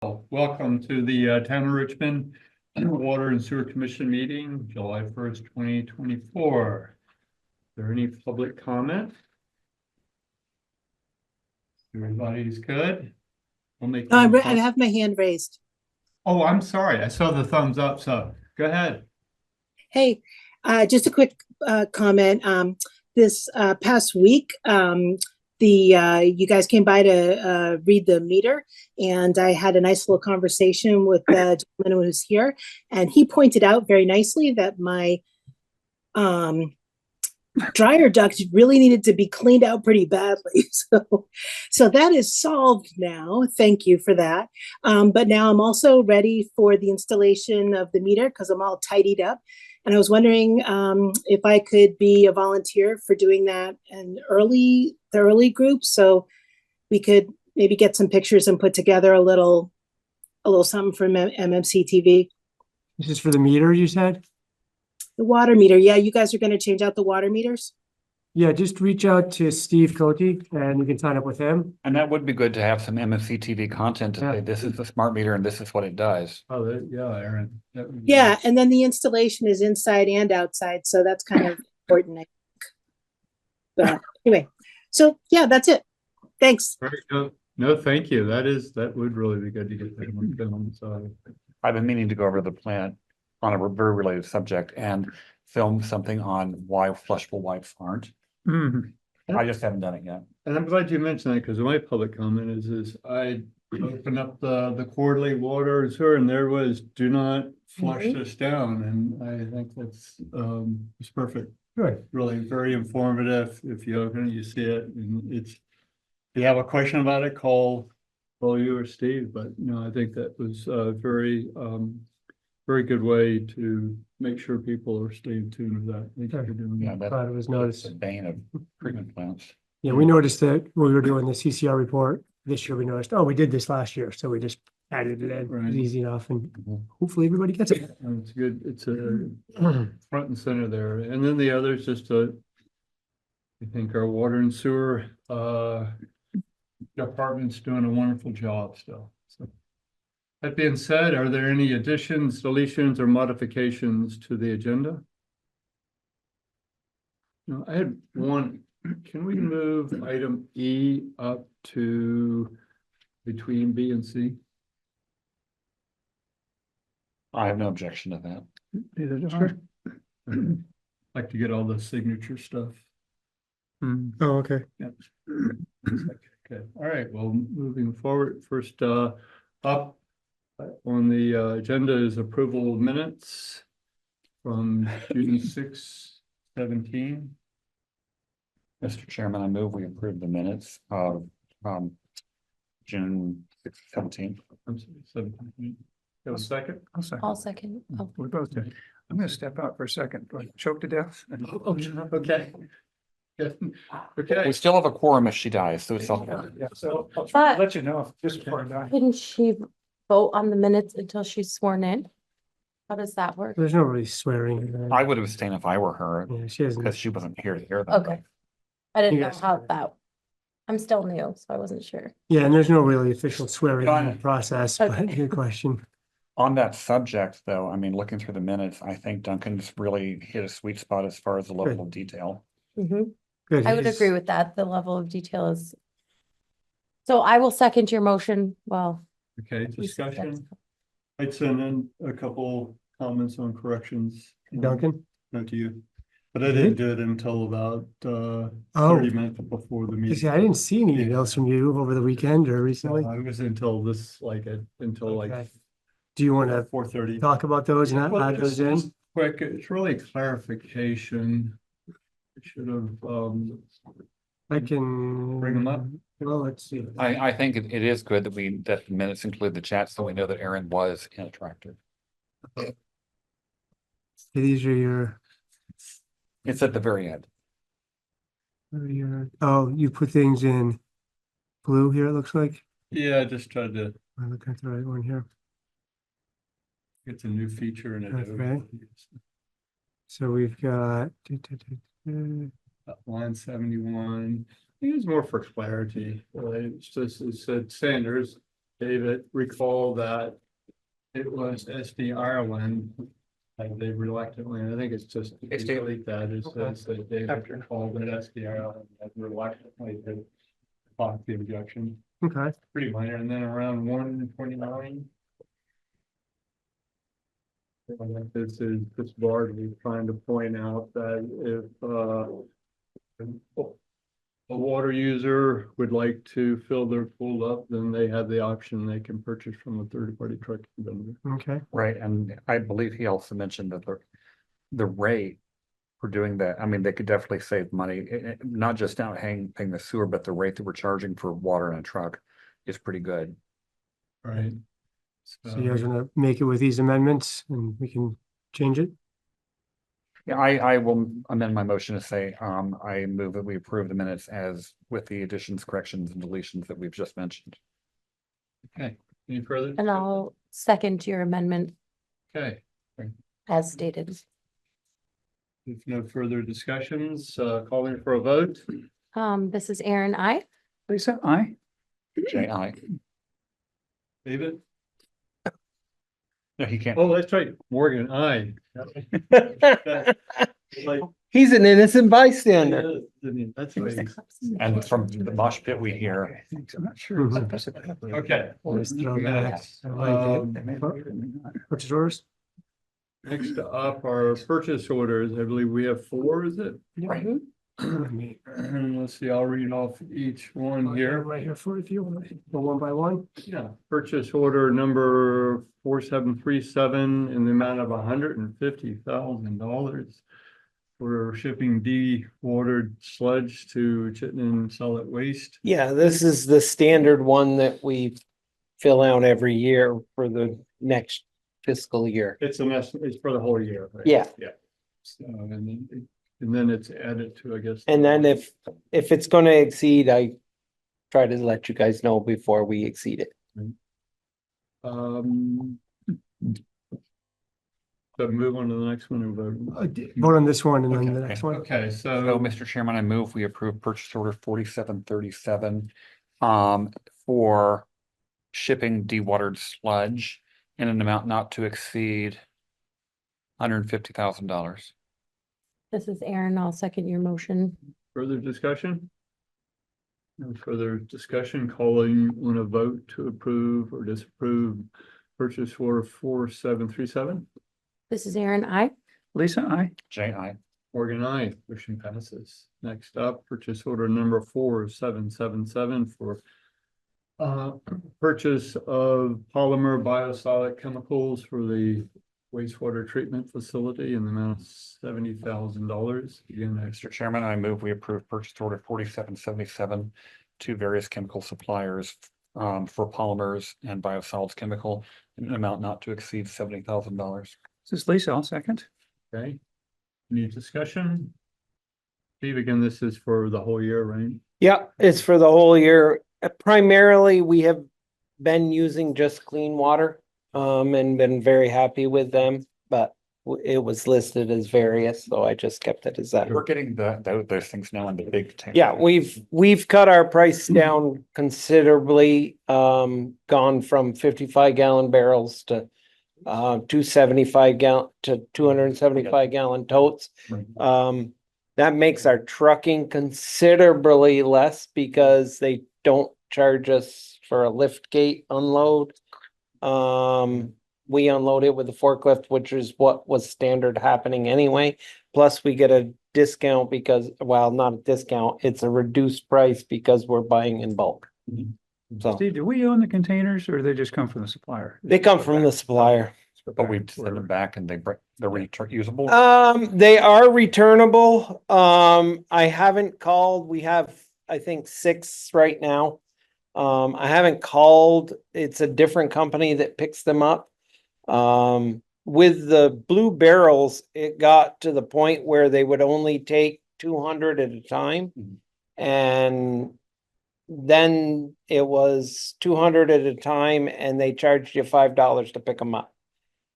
Welcome to the Town of Richmond Water and Sewer Commission meeting, July 1st, 2024. Is there any public comment? Everybody's good? I'll make I have my hand raised. Oh, I'm sorry. I saw the thumbs up, so go ahead. Hey, just a quick comment. This past week, you guys came by to read the meter, and I had a nice little conversation with the gentleman who was here, and he pointed out very nicely that my dryer duct really needed to be cleaned out pretty badly. So that is solved now. Thank you for that. But now I'm also ready for the installation of the meter because I'm all tidied up. And I was wondering if I could be a volunteer for doing that in the early group, so we could maybe get some pictures and put together a little something from MMC TV. This is for the meter, you said? The water meter. Yeah, you guys are going to change out the water meters? Yeah, just reach out to Steve Cote and you can sign up with him. And that would be good to have some MFC TV content to say this is the smart meter and this is what it does. Oh, yeah, Aaron. Yeah, and then the installation is inside and outside, so that's kind of important, I think. But anyway, so yeah, that's it. Thanks. No, thank you. That would really be good to get that one film. So I've been meaning to go over to the plant on a very related subject and film something on why flushable wipes aren't. I just haven't done it yet. And I'm glad you mentioned that because my public comment is I opened up the quarterly water and sewer and there was do not flush this down, and I think that's it's perfect. Good. Really very informative. If you open it, you see it, and it's if you have a question about it, call you or Steve. But I think that was very good way to make sure people are staying tuned with that. Thank you for doing Yeah, that. Glad it was that's noticed. the bane of treatment plants. Yeah, we noticed that when we were doing the CCR report this year, we noticed, oh, we did this last year. So we just added it in. Right. It's easy enough and hopefully everybody gets it. And it's good. It's a front and center there. And then the others just I think our water and sewer department's doing a wonderful job still. So that being said, are there any additions, deletions, or modifications to the agenda? No, I had one. Can we move item E up to between B and C? I have no objection to that. Neither do I. Like to get all the signature stuff. Oh, okay. Yep. Okay, all right, well, moving forward, first up on the agenda is approval of minutes from June 6, 17. Mr. Chairman, I move we approve the minutes of June 6th, 17th. I'm sorry, 17. Have a second? I'll second. Oh. We both did. I'm gonna step out for a second. Do I choke to death? Okay. Okay. We still have a quorum if she dies, so it's all. Yeah, so I'll try to But- let you know just before I die. Couldn't she vote on the minutes until she's sworn in? How does that work? There's no really swearing. I would abstain if I were her Yeah, she hasn't. because she wasn't here to hear that. Okay. I didn't know Yes. how that, I'm still new, so I wasn't sure. Yeah, and there's no really official swearing Fine. process, but Okay. good question. On that subject, though, I mean, looking through the minutes, I think Duncan's really hit a sweet spot as far as the level of detail. Mhm. Good. I would he's- agree with that. The level of detail is. So I will second your motion. Well. Okay, you said that's- discussion. I'd send in a couple comments on corrections. Duncan? Not to you, but I didn't do it until about 30 minutes before the You meeting. see, I didn't see any emails from you over the weekend or recently. I was until this, until Okay. Do you want to 4:30. talk about those and Well, add those in? just quick, it's really clarification. I should have, I can. Bring 'em up. Well, let's see. I think it is good that that the minutes include the chat, so we know that Aaron was in a tractor. These are your, It's at the very end. oh, you put things in blue here, it looks like. yeah, I just tried to, I'm looking at the right one here. it's a new feature in it. Okay. So we've got. Line 71, I think it's more for clarity, right? It's just, it said Sanders, David, recall that it was SD Ireland. And they reluctantly, I think it's just. It's David. delete that, it says that David called it SD Ireland and reluctantly did block the objection. Okay. Pretty minor, and then around 129. This board was trying to point out that if a water user would like to fill their pool up, then they have the option, they can purchase from a third-party trucking vendor. Okay. Right, and I believe he also mentioned that the rate for doing that, I mean, they could definitely save money, not just now paying the sewer, but the rate that we're charging for water in a truck is pretty good. Right. So you guys gonna make it with these amendments and we can change it? Yeah, I will amend my motion to say, I move that we approve the minutes as with the additions, corrections, and deletions that we've just mentioned. Okay, any further? And I'll second your amendment Okay, as stated. if no further discussions, calling for a vote. This is Aaron, I. Lisa, aye. J.I. David? No, he can't. Oh, that's right, Morgan, aye. Like, He's an innocent bystander. that's right. And from the mosh pit we hear, I'm not sure. Mhm. Okay. Let's throw that. I like it. Purchase orders? Next up are purchase orders. I believe we have 4, is it? right, And let's see, I'll read off each one here. Right here for if you want to go one by one. Yeah, purchase order number 4737 in the amount of $150,000 for shipping de-watered sludge to Chittenden Solid Waste. Yeah, this is the standard one that we fill out every year for the next fiscal year. It's it's for the whole year, right? Yeah. Yeah. So, and then it's added to, I guess. And then if it's gonna exceed, I try to let you guys know before we exceed it. So move on to the next one and vote. Vote on this one and then the Okay. next one. Okay, so so, Mr. Chairman, I move we approve purchase order 4737 for shipping dewatered sludge in an amount not to exceed $150,000. This is Aaron, I'll second your motion. further discussion? No further discussion, calling on a vote to approve or disapprove purchase order 4737. This is Aaron, I. Lisa, aye. J.I. Morgan, I, motion passes. Next up, purchase order number 4777 for purchase of polymer biosolid chemicals for the wastewater treatment facility in the amount of $70,000. Again, Mr. Chairman, I move we approve purchase order 4777 to various chemical suppliers for polymers and biosolids chemical in an amount not to exceed $70,000. This is Lisa, I'll second. okay. Any discussion? Steve, again, this is for the whole year, right? Yeah, it's for the whole year. Primarily, we have been using just clean water, and been very happy with them, but it was listed as various, so I just kept it as that. We're getting those things now in the big tank. Yeah, we've cut our price down considerably, gone from 55-gallon barrels to 275 gallon to 275 gallon totes. Right. That makes our trucking considerably less because they don't charge us for a lift gate unload. We unload it with a forklift, which is what was standard happening anyway. Plus we get a discount because, well, not a discount, it's a reduced price because we're buying in bulk. So Steve, do we own the containers or they just come from the supplier? they come from the supplier. But we send them back and they're reusable. They are returnable. I haven't called. We have, I think, 6 right now. I haven't called. It's a different company that picks them up. With the blue barrels, it got to the point where they would only take 200 at a time. Mhm. And then it was 200 at a time and they charged you $5 to pick them up.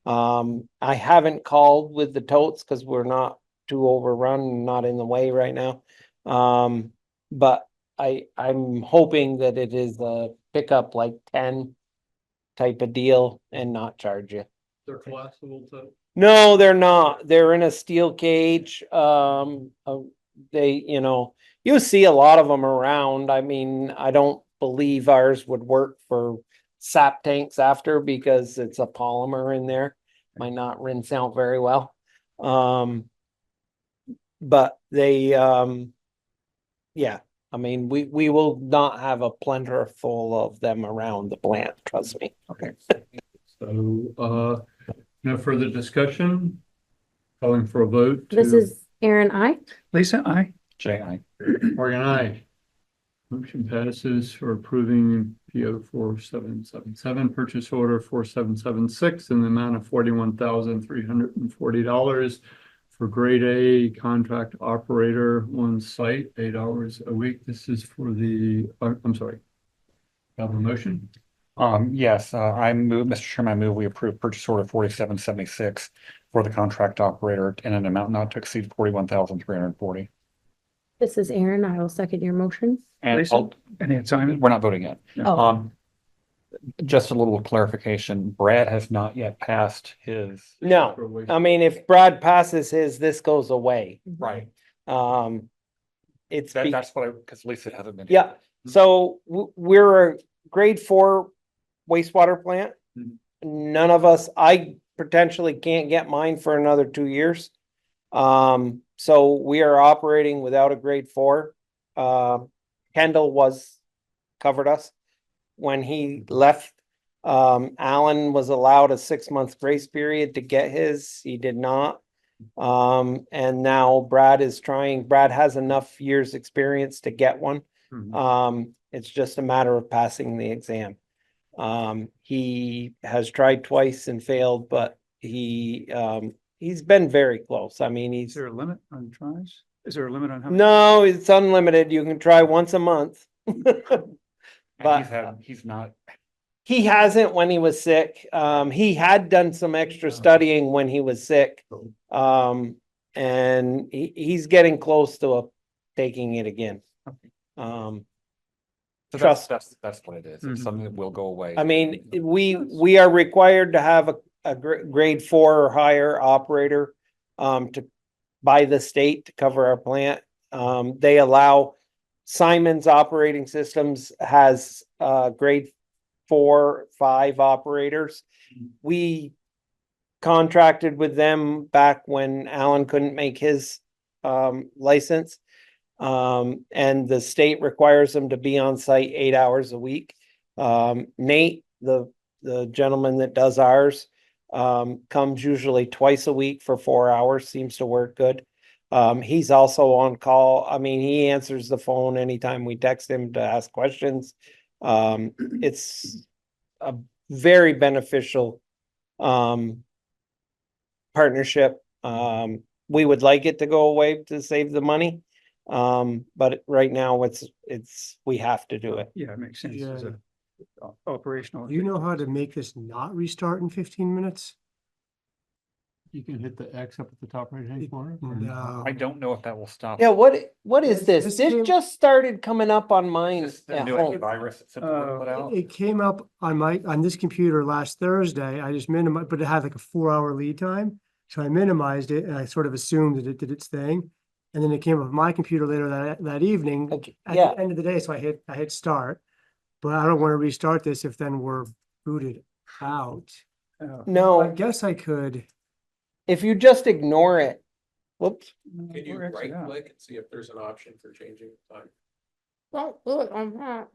I haven't called with the totes because we're not too overrun, not in the way right now. But I'm hoping that it is a pickup like 10 type of deal and not charge you. They're collapsible to. No, they're not. They're in a steel cage. They, you know, you see a lot of them around. I mean, I don't believe ours would work for sap tanks after because it's a polymer in there. Might not rinse out very well. But they, yeah, I mean, we will not have a plentiful of them around the plant, trust me. Okay. So, no further discussion? Calling for a vote. This is Aaron, I. Lisa, I. J.I. Morgan, aye. Motion passes for approving PO 4777, purchase order 4776 in the amount of $41,340 for grade A contract operator on site, 8 hours a week. This is for the, I'm sorry. Have a motion? Yes, I move, Mr. Chairman, I move we approve purchase order 4776 for the contract operator in an amount not to exceed 41,340. This is Aaron. I will second your motion. And Lisa? Any assignment? we're not voting yet. Oh, Just a little clarification, Brad has not yet passed his. No, For waste- I mean, if Brad passes his, this goes away. Right. It's. That's what because Lisa hasn't been. Yeah, so we're a grade 4 wastewater plant. Mhm. None of us, I potentially can't get mine for another 2 years. So we are operating without a grade 4. Kendall covered us when he left. Alan was allowed a 6-month grace period to get his, he did not. And now Brad has enough years experience to get one. Mhm. It's just a matter of passing the exam. He has tried twice and failed, but he's been very close. I mean, Is there a limit on tries? Is there a limit on how? no, it's unlimited. You can try once a month. And he's not. He hasn't when he was sick. He had done some extra studying when he was sick. And he's getting close to taking it again. So Trust. that's what it is. It's Mhm. something that will go away. I mean, we are required to have a grade 4 or higher operator by the state to cover our plant. They allow Simon's Operating Systems has grade 4, 5 operators. We contracted with them back when Alan couldn't make his license. And the state requires them to be on site 8 hours a week. Nate, the gentleman that does ours, comes usually twice a week for 4 hours, seems to work good. He's also on call. I mean, he answers the phone anytime we text him to ask questions. It's a very beneficial partnership. We would like it to go away to save the money. But right now we have to do it. Yeah, it makes sense as Yeah. a operational. Do you know how to make this not restart in 15 minutes? You can hit the X up at the top right hand corner. No. I don't know if that will stop. Yeah, what is this? This This came- just started coming up on mine Is this the at new home. antivirus that Supervisory put out? It came up on this computer last Thursday. I just minimized, but it had like a 4-hour lead time. So I minimized it and I sort of assumed that it did its thing. And then it came up on my computer later that evening Okay, at yeah, the end of the day. So I hit start, but I don't want to restart this if then we're booted out. I no, guess I could. if you just ignore it. Whoops. Can you We're actually right not. click and see if there's an option for changing the time? don't do it on that.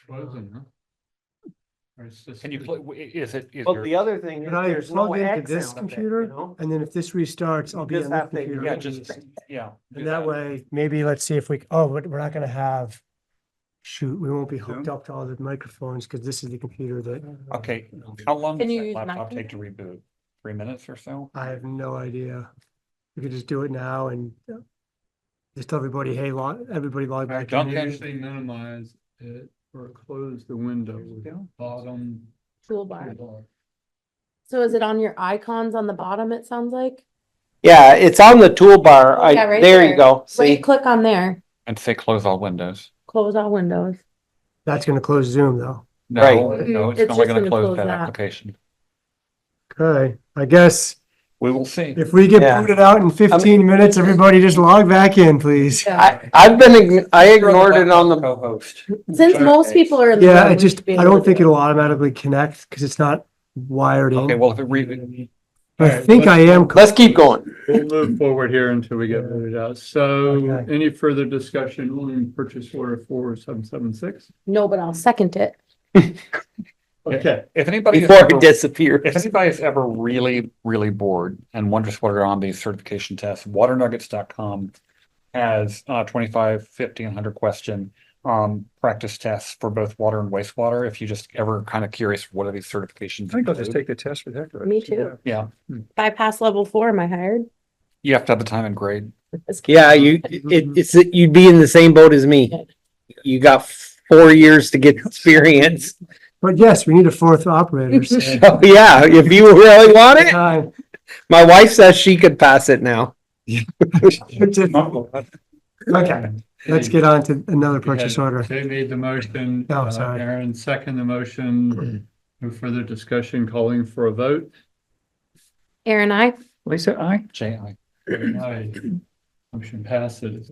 Frozen, huh? Or it's just- Can you play, is it, is Well, your, the other thing is Could I there's no plug into X this out of it, computer? you know? And then if this restarts, I'll You be just on this have to computer. yeah, ignore just, yeah. do And that way, maybe let's see if but we're not gonna have, shoot, we won't be hooked Zoom? up to all the microphones because this is the computer that Okay, how long Can does you that use laptop Mac? take to reboot? 3 minutes or so? I have no idea. We could just do it now and just tell everybody, hey, everybody log I back can in. Duncan. usually minimize it or close the window with the bottom. Toolbar. toolbar. So is it on your icons on the bottom, it sounds like? Yeah, it's on the toolbar. Yeah, right There you there. go. Where you See, click on there, And say close all windows. close all windows. That's gonna close Zoom though. No, Right. no, it's It's only just gonna gonna close close that that. application. Okay, I guess We will see. if we get Yeah. booted out in 15 minutes, everybody just log back in, please. I ignored it on the, Co-host. Since most people are in the Yeah, room, it we just, should be I able don't to think do it. it'll automatically connect because it's not wired Okay, in. well, if it re, But I think I am. let's keep going. We'll move forward here until we get voted out. So Okay. any further discussion on purchase order 4776? No, but I'll second it. Okay. if anybody. Before it disappears. If anybody's ever really, really bored and wonders what are on these certification tests, waternuggets.com has 25, 50, and 100 question practice tests for both water and wastewater. If you just ever kind of curious, what are these certifications? I think I'll just include? take the test for the heck of it. Me too. Yeah, If I pass level 4, am I hired? you have to have the time and grade. Yeah, you'd be in the same boat as me. You got 4 years to get experience. But yes, we need a fourth operator. So. Oh, yeah, if you really want it. Time. My wife says she could pass it now. Okay, let's get on to another purchase order. Jay made the motion. Oh, sorry. Aaron second the motion. No further discussion, calling for a vote. Aaron, I. Lisa, aye? J.I. Aye. Motion passes.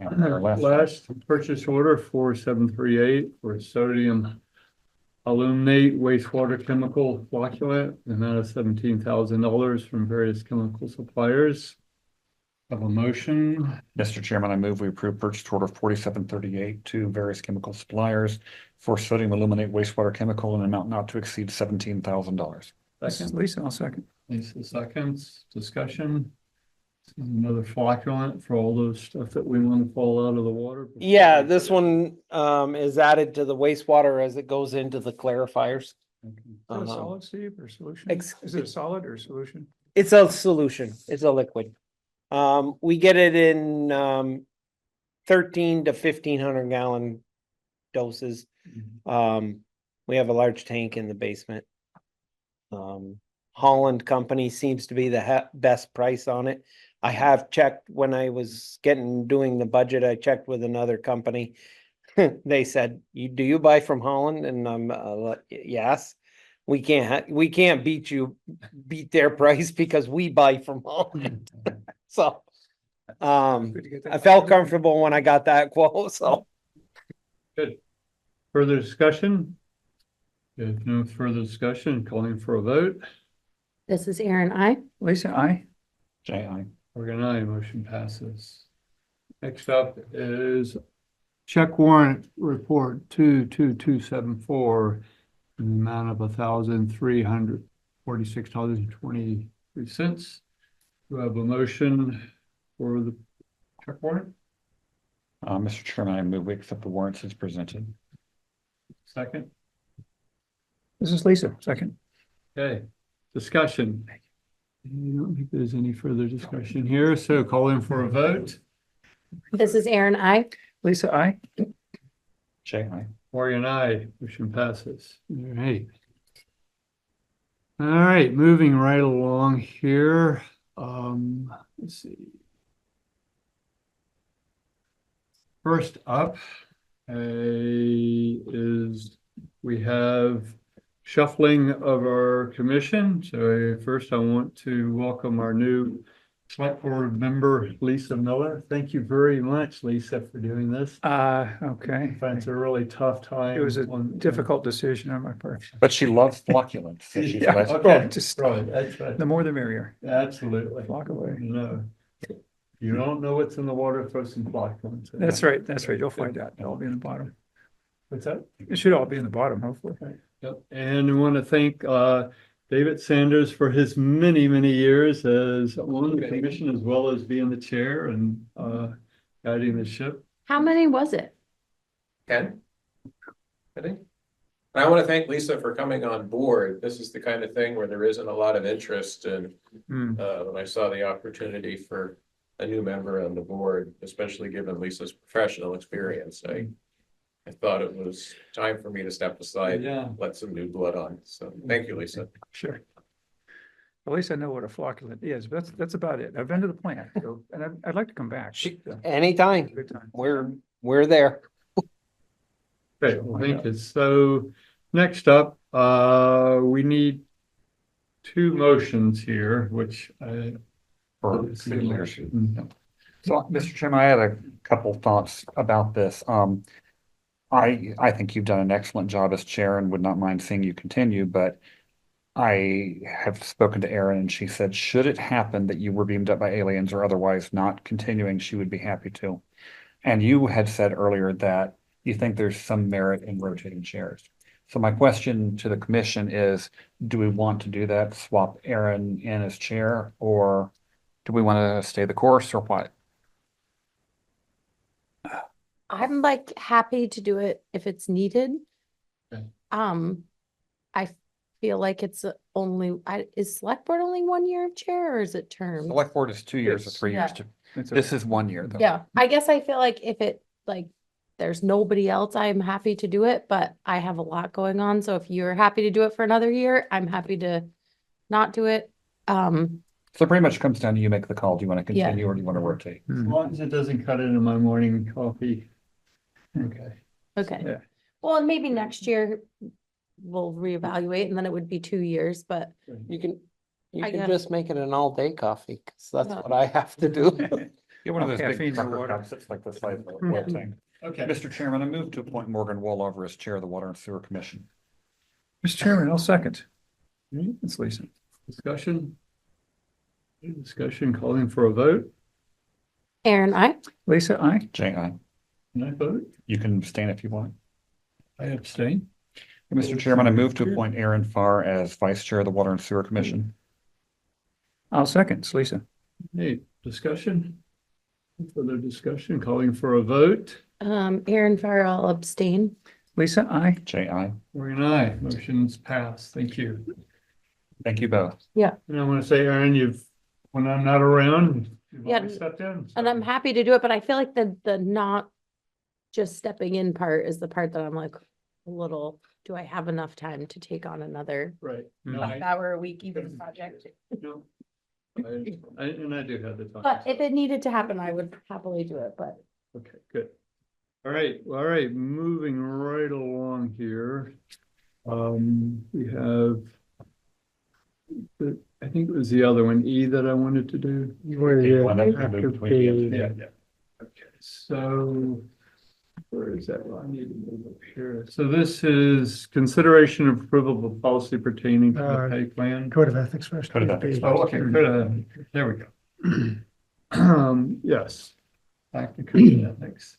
Last Last purchase order 4738 for sodium aluminate wastewater chemical flocculant, the amount of $17,000 from various chemical suppliers. Have a motion. Mr. Chairman, I move we approve purchase order 4738 to various chemical suppliers for sodium aluminate wastewater chemical in an amount not to exceed $17,000. This is Second. Lisa, I'll second. Lisa seconds. Discussion. This is another flocculant for all those stuff that we want to fall out of the water. Yeah, this one is added to the wastewater as it goes into the clarifiers. Is it a solid, Steve, or solution? Ex- Is it a solid or solution? It's a solution. It's a liquid. We get it in 13 to 1500 gallon doses. We have a large tank in the basement. Holland Company seems to be the best price on it. I have checked when I was doing the budget, I checked with another company. They said, do you buy from Holland? And I'm like, yes. We can't beat their price because we buy from Holland. So Good to get that. I felt comfortable when I got that quote, so. Good. Further discussion? If no further discussion, calling for a vote. This is Aaron, I. Lisa, aye? J.I. Organ aye, motion passes. Next up is check warrant report 22274 in the amount of $1,346.23. Do I have a motion for the check warrant? Mr. Chairman, I move we accept the warrants as presented. Second. This is Lisa, second. Okay, discussion. I don't think there's any further discussion here, so call in for a vote. This is Aaron, I. Lisa, aye? J.I. Organ aye, motion passes. All right. All right, moving right along here. Let's see. First up is we have shuffling of our commission. So first I want to welcome our new Selectboard member, Lisa Miller. Thank you very much, Lisa, for doing this. Okay. It's a really tough time. It was a difficult decision on my part. But she loves flocculants. So she's Yeah, nice. Okay, Just right, that's right. the more the merrier. Absolutely. Flock away. No. You don't know what's in the water, throw some flocculants in. That's right, you'll find out. It'll all be in the bottom. What's that? It should all be in the bottom, hopefully. Yep, and we want to thank David Sanders for his many, many years as on the commission as well as being the chair and guiding the ship. How many was it? 10, I think. And I want to thank Lisa for coming on board. This is the kind of thing where there isn't a lot of interest, and Hmm. when I saw the opportunity for a new member on the board, especially given Lisa's professional experience, I thought it was time for me to step aside, Yeah. let some new blood on. So thank you, Lisa. Sure. At least I know what a flocculant is, but that's about it. I've been to the plant, so, and I'd like to come back. Anytime, Good time. we're there. Great, well, thank you. So next up, we need two motions here, which I. For city leadership. So, Mr. Chairman, I had a couple thoughts about this. I think you've done an excellent job as chair and would not mind seeing you continue, but I have spoken to Erin and she said, should it happen that you were beamed up by aliens or otherwise not continuing, she would be happy to. And you had said earlier that you think there's some merit in rotating chairs. So my question to the commission is, do we want to do that, swap Erin in as chair, or do we want to stay the course or what? I'm like happy to do it if it's needed. Okay. I feel like it's is select board only 1 year of chair or is it term? Select board is 2 years or Yes. 3 years. Yeah. This is 1 year though. Yeah, I guess I feel like if it, like, there's nobody else, I'm happy to do it, but I have a lot going on. So if you're happy to do it for another year, I'm happy to not do it. So pretty much comes down to you make the call. Do you want to Yeah. continue or do you want to rotate? As long as it doesn't cut into my morning coffee. Okay. Okay. Yeah. Well, and maybe next year we'll reevaluate and then it would be 2 years, but You can, you I can guess. just make it an all-day coffee, because that's Yeah. what I have to do. Get one of Oh, those big caffeine or trucker water. cups that's like the size of a oil tank. Okay. Mr. Chairman, I move to appoint Morgan Wallover as chair of the Water and Sewer Commission. Mr. Chairman, I'll second. It's Lisa. Discussion? Discussion calling for a vote? Aaron, Lisa, aye. Jay, aye. Can I vote? You can abstain if you want. I abstain. Mr. Chairman, I move to appoint Aaron Farr as vice chair of the Water and Sewer Commission. I'll second. It's Lisa. Hey, discussion? Further discussion, calling for a vote? Aaron Farrell, I'll abstain. Lisa, aye. Jay, aye. Maureen, aye. Motion's passed. Thank you. Thank you both. And I want to say, Aaron, when I'm not around, you've Yeah, always stepped in. And I'm happy to do it, but I feel like the not just stepping in part is the part that I'm like a little, do I have enough time to take on another Right. No, half hour a week even project? no. And I do have the time. But if it needed to happen, I would happily do it, but. Okay, good. All right, moving right along here. We have. I think it was the other one, E, that I wanted to do. Well, that's gonna move between the other two. Yeah. Okay, so where is that? Well, I need to move up here. So this is consideration of approval of policy pertaining to the pay plan. Code of ethics first. Code of ethics. Oh, okay, good. There we go. Yes. Back to code of ethics.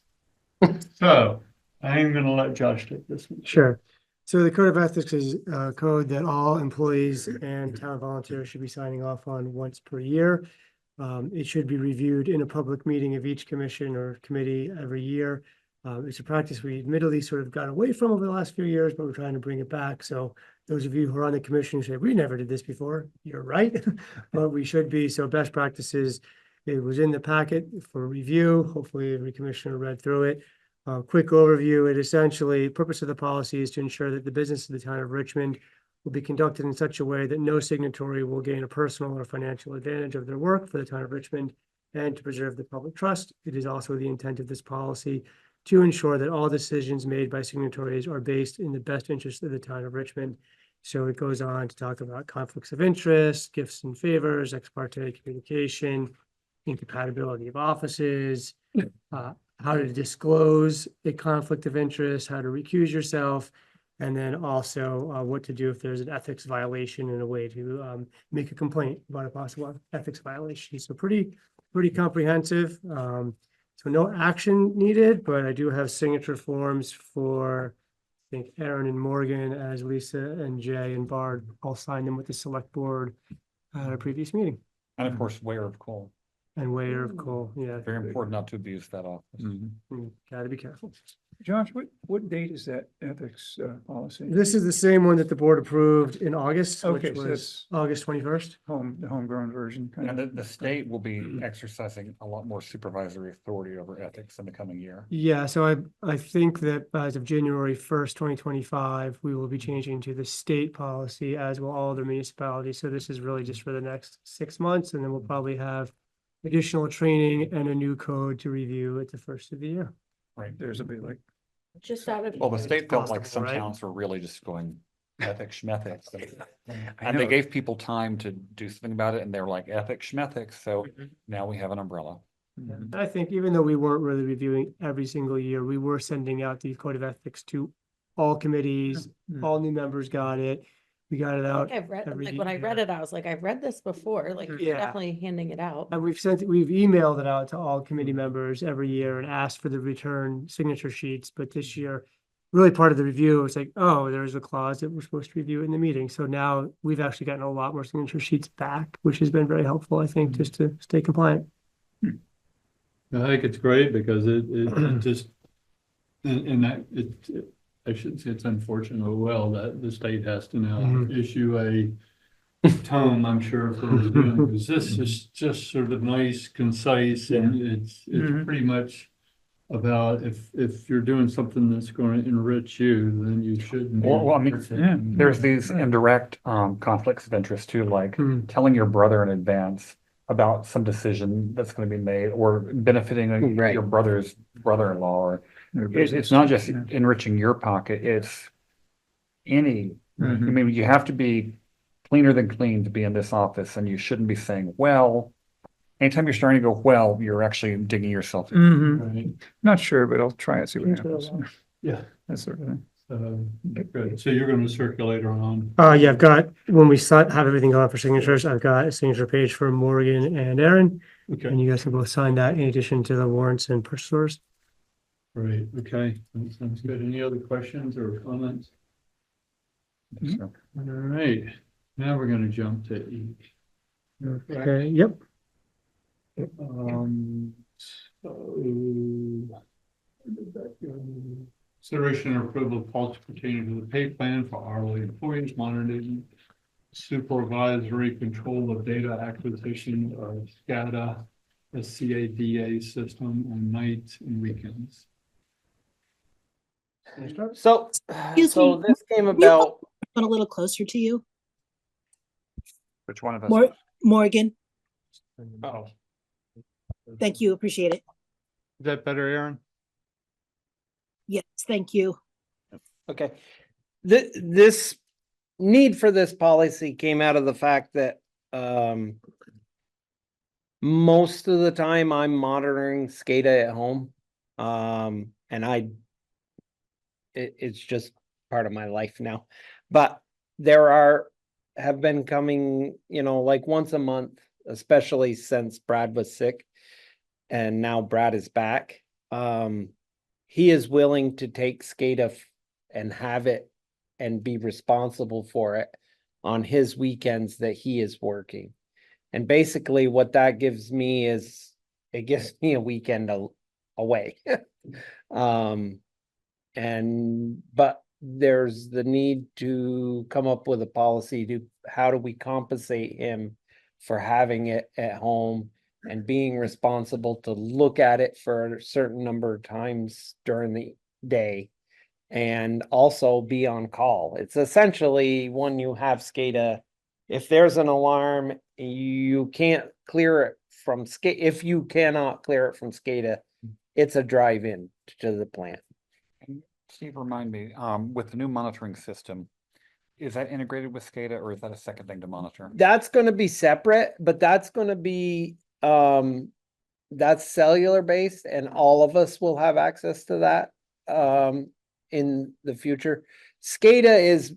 So I'm gonna let Josh take this one. Sure. So the code of ethics is a code that all employees and town volunteers should be signing off on once per year. It should be reviewed in a public meeting of each commission or committee every year. It's a practice we admittedly sort of got away from over the last few years, but we're trying to bring it back. So those of you who are on the commission who say, we never did this before, you're right, but we should be. So best practices, it was in the packet for review. Hopefully every commissioner read through it. Quick overview, it essentially, purpose of the policy is to ensure that the business of the town of Richmond will be conducted in such a way that no signatory will gain a personal or financial advantage of their work for the town of Richmond and to preserve the public trust. It is also the intent of this policy to ensure that all decisions made by signatories are based in the best interest of the town of Richmond. So it goes on to talk about conflicts of interest, gifts and favors, ex parte communication, incompatibility of offices, how to disclose a conflict of interest, how to recuse yourself, and then also what to do if there's an ethics violation and a way to make a complaint about a possible ethics violation. So pretty comprehensive. So no action needed, but I do have signature forms for, I think, Aaron and Morgan, as Lisa and Jay and Bard all signed them with the select board at a previous meeting. And of course, Ware of Cole. And Wayer of Cole, yeah. Very important not to abuse that office. Gotta be careful. Josh, what date is that ethics policy? This is the same one that the board approved in August, which Okay, so was that's August 21st. the homegrown version. kind And of. the state will be exercising a lot more supervisory authority over ethics in the coming year. Yeah, so I think that as of January 1st, 2025, we will be changing to the state policy, as will all other municipalities. So this is really just for the next 6 months, and then we'll probably have additional training and a new code to review at the first of the year. Right. There's a bit like Just out of. Well, the state felt like Possible, some right? towns were really just going ethics schmethics. I And they know. gave people time to do something about it and they were like ethics schmethics, so now we have an umbrella. Mhm. I think even though we weren't really reviewing every single year, we were sending out the code of ethics to all committees, Mm. all new members got it. We got it out. I've read, every like, when I read year. it, I was like, I've read this before, like, you're Yeah. definitely handing it out. And we've emailed it out to all committee members every year and asked for the return signature sheets, but this year, really part of the review was like, oh, there's a clause that we're supposed to review in the meeting. So now we've actually gotten a lot more signature sheets back, which has been very helpful, I think, just to stay compliant. I think it's great because it just, and that, I shouldn't say it's unfortunate, well, that the state has to now Mhm. issue a tome, I'm sure, for reviewing, because this is just sort of nice, concise, and it's Mhm. pretty much about if you're doing something that's going to enrich you, then you shouldn't. Well, I mean, Yeah. There's these indirect conflicts of interest too, like Hmm. telling your brother in advance about some decision that's going to be made or benefiting Right. your brother's brother-in-law. Or Their it's business, not just yeah. enriching your pocket, it's any. I Mhm. mean, you have to be cleaner than clean to be in this office, and you shouldn't be saying, well, anytime you're starting to go, well, you're actually digging yourself in. Mhm. Right, Not sure, but I'll try and see what Seems to happens. allow. yeah, That sort of thing. good, so you're going to circulate around. Yeah, I've got, when we have everything on for signatures, I've got a signature page for Morgan and Aaron. Okay, And you guys can both sign that in addition to the warrants and purchase orders. great, okay, that sounds good. Any other questions or comments? So, All right, now we're gonna jump to E. Okay, yep. So. where did that go? Consideration and approval of policy pertaining to the pay plan for hourly employees monitoring supervisory control of data acquisition of SCADA, SCADA system on nights and weekends. So, Excuse so me. this came You about, A little closer to you, which one of us? Morgan. Oh. Thank you. Appreciate it. Is that better, Aaron? Yes, thank you. okay. This need for this policy came out of the fact that, most of the time I'm monitoring SCADA at home. And it's just part of my life now. But there have been coming, like once a month, especially since Brad was sick. And now Brad is back. He is willing to take SCADA and have it and be responsible for it on his weekends that he is working. And basically what that gives me is, it gives me a weekend away. But there's the need to come up with a policy to, how do we compensate him for having it at home and being responsible to look at it for a certain number of times during the day and also be on call. It's essentially when you have SCADA, if there's an alarm, you can't clear it from SCADA. If you cannot clear it from SCADA, it's a drive-in to the plant. Steve, remind me, with the new monitoring system, is that integrated with SCADA or is that a second thing to monitor? That's gonna be separate, but that's gonna be, that's cellular based and all of us will have access to that, in the future. SCADA is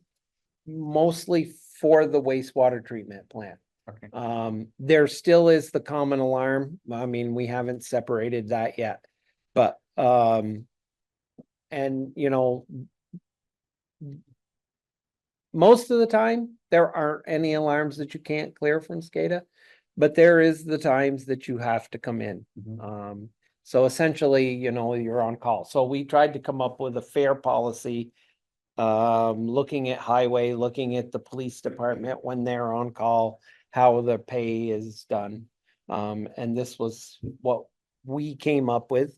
mostly for the wastewater treatment plant. Okay. There still is the common alarm. I mean, we haven't separated that yet, but, and most of the time, there aren't any alarms that you can't clear from SCADA, but there is the times that you have to come in. So essentially, you're on call. So we tried to come up with a fair policy, looking at highway, looking at the police department when they're on call, how the pay is done. And this was what we came up with.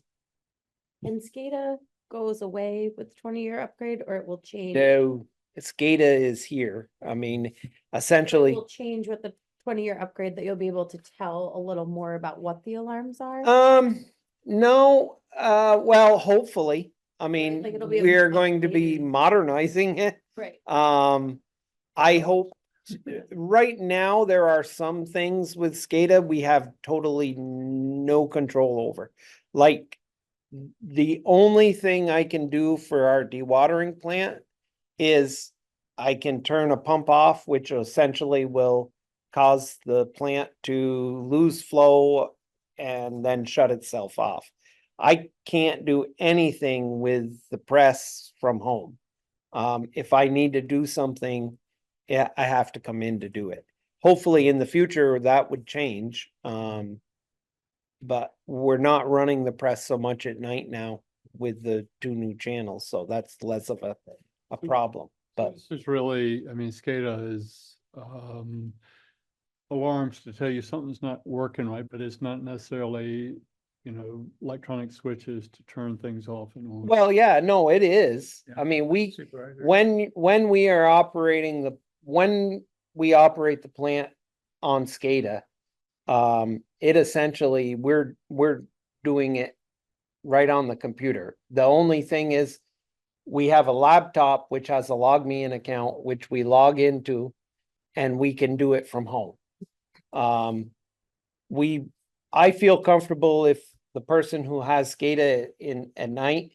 And SCADA goes away with 20-year upgrade, or it will change? No, SCADA is here. I mean, It essentially, will change with the 20-year upgrade, that you'll be able to tell a little more about what the alarms are? no, well, hopefully. I mean, like it'll be a we're month going to be later. modernizing it. Right. I hope, right now, there are some things with SCADA we have totally no control over. Like, the only thing I can do for our dewatering plant is I can turn a pump off, which essentially will cause the plant to lose flow and then shut itself off. I can't do anything with the press from home. If I need to do something, yeah, I have to come in to do it. Hopefully in the future that would change. But we're not running the press so much at night now with the 2 new channels, so that's less of a problem. But This is really, I mean, SCADA is, alarms to tell you something's not working right, but it's not necessarily, electronic switches to turn things off and on. well, yeah, no, it is. Yeah. I mean, we, Supervisor. when we are operating when we operate the plant on SCADA, it essentially, we're doing it right on the computer. The only thing is we have a laptop which has a LogMeIn account, which we log into, and we can do it from home. I feel comfortable if the person who has SCADA in at night,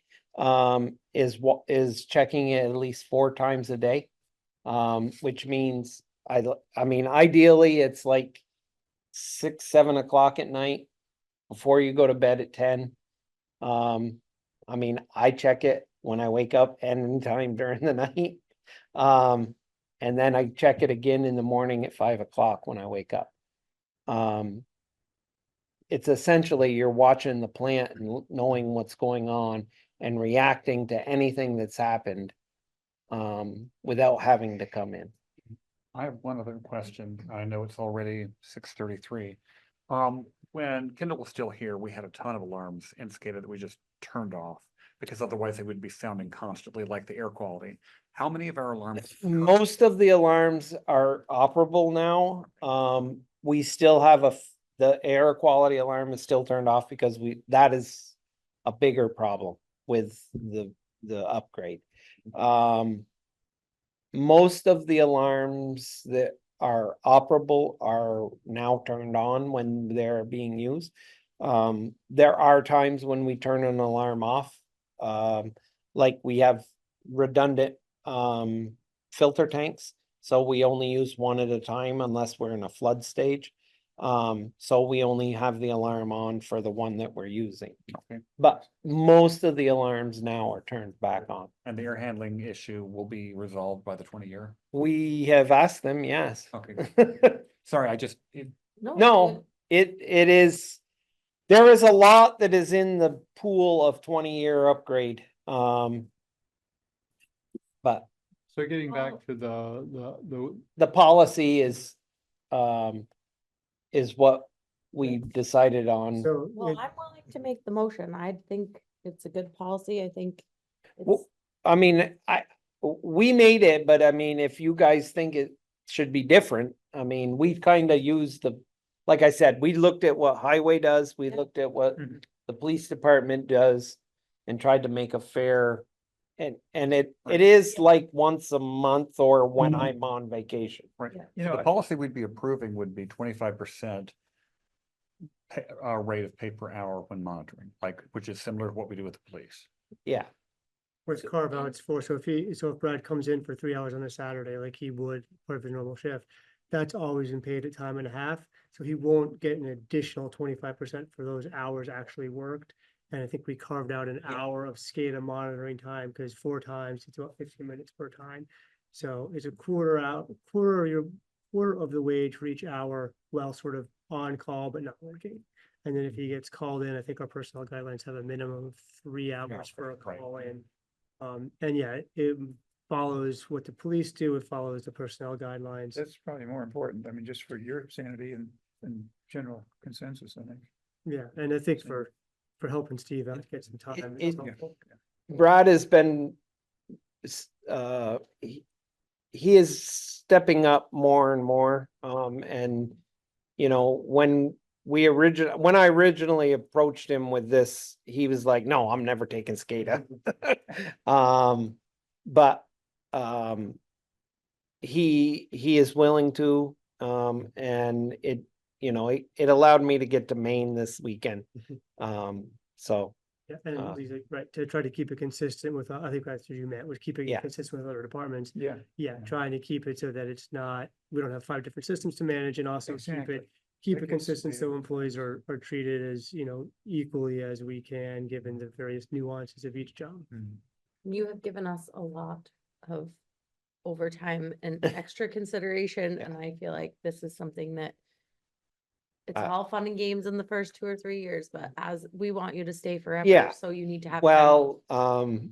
is checking it at least 4 times a day. Which means I mean, ideally it's like 6, 7 o'clock at night before you go to bed at 10. I mean, I check it when I wake up and anytime during the night. And then I check it again in the morning at 5 o'clock when I wake up. It's essentially you're watching the plant and knowing what's going on and reacting to anything that's happened, without having to come in. I have one other question. I know it's already 6:33. When Kendall was still here, we had a ton of alarms in SCADA that we just turned off because otherwise they would be sounding constantly, like the air quality. How many of our alarms? Most of the alarms are operable now. We still have the air quality alarm is still turned off because that is a bigger problem with the upgrade. Most of the alarms that are operable are now turned on when they're being used. There are times when we turn an alarm off. Like we have redundant filter tanks, so we only use one at a time unless we're in a flood stage. So we only have the alarm on for the one that we're using. Okay. But most of the alarms now are turned back on. And the air handling issue will be resolved by the 20-year? We have asked them, yes. Okay. Sorry, No, No, it is, there is a lot that is in the pool of 20-year upgrade. But So getting Well- back to the the policy is what we decided on. So, Well, I'm willing to make the motion. I think it's a good policy. I think Well, it's, I mean, we made it, but I mean, if you guys think it should be different, I mean, we kind of used like I said, we looked at what highway does, we Yeah. looked at what Mhm. the police department does and tried to make a fair, and it Right. is like once a month or when Mhm. I'm on vacation. right. Yeah. You So know, the policy we'd be approving would be 25% rate of pay per hour when monitoring, which is similar to what we do with the police. Yeah, what's carve outs for, so if Brad comes in for 3 hours on a Saturday, like he would part of his normal shift, that's always been paid at time and a half, so he won't get an additional 25% for those hours actually worked. And I think we carved out an hour of SCADA monitoring time, because 4 times, it's about 15 minutes per time. So it's a quarter of the wage for each hour, while sort of on call but not working. And then if he gets called in, I think our personnel guidelines have a minimum of 3 hours for a right. call in. And yeah, it follows what the police do, it follows the personnel guidelines. that's probably more important. I mean, just for your sanity and general consensus, I think. Yeah, and I think for helping Steve out to get some time. it's It- helpful. Brad has been, he is stepping up more and more, and, you know, when when I originally approached him with this, he was like, no, I'm never taking SCADA. But, he is willing to, and it, it allowed me to get to Maine this weekend. So, Yeah, and Uh, he's like, right, to try to keep it consistent with, I think that's what you meant, was keeping Yeah. it consistent with other departments. Yeah. Yeah, trying to keep it so that it's not, we don't have 5 different systems to manage, and also Exactly. keep Make it it consistent so stable. employees are treated as, equally as we can, given the various nuances of each job. You have given us a lot of overtime and extra consideration, Yeah. and I feel like this is something that it's Uh, all fun and games in the first 2 or 3 years, but as we want you to stay forever, Yeah. so you need to have. time. well,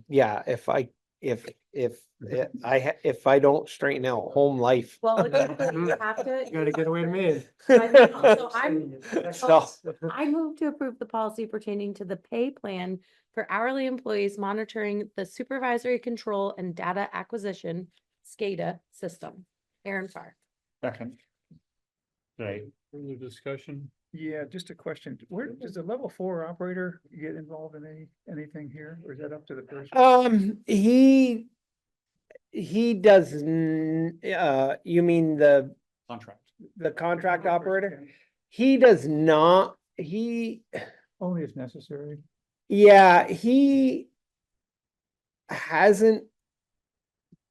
yeah, if I don't straighten out home life. Well, you have to, You gotta get away to Maine. I know, so I'm- So, I move to approve the policy pertaining to the pay plan for hourly employees monitoring the supervisory control and data acquisition SCADA system. Aaron Farr. Second. Right. Further discussion? Yeah, just a question. Where does the level 4 operator get involved in anything here, or is that up to the person? he does, you mean the contract operator? He does not, Only if necessary. yeah, he hasn't,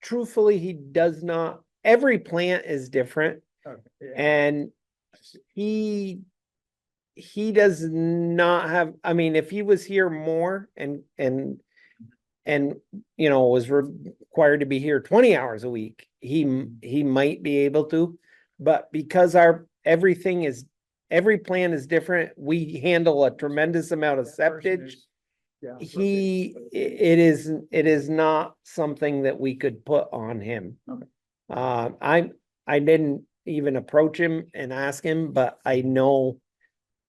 truthfully, he does not, every plant is different, Okay, yeah. and he does not have, I mean, if he was here more and was required to be here 20 hours a week, he might be able to, but because every plan is different, we handle a tremendous amount of That person septic. is- Yeah. It is not something that we could put on him. Okay. I didn't even approach him and ask him, but I know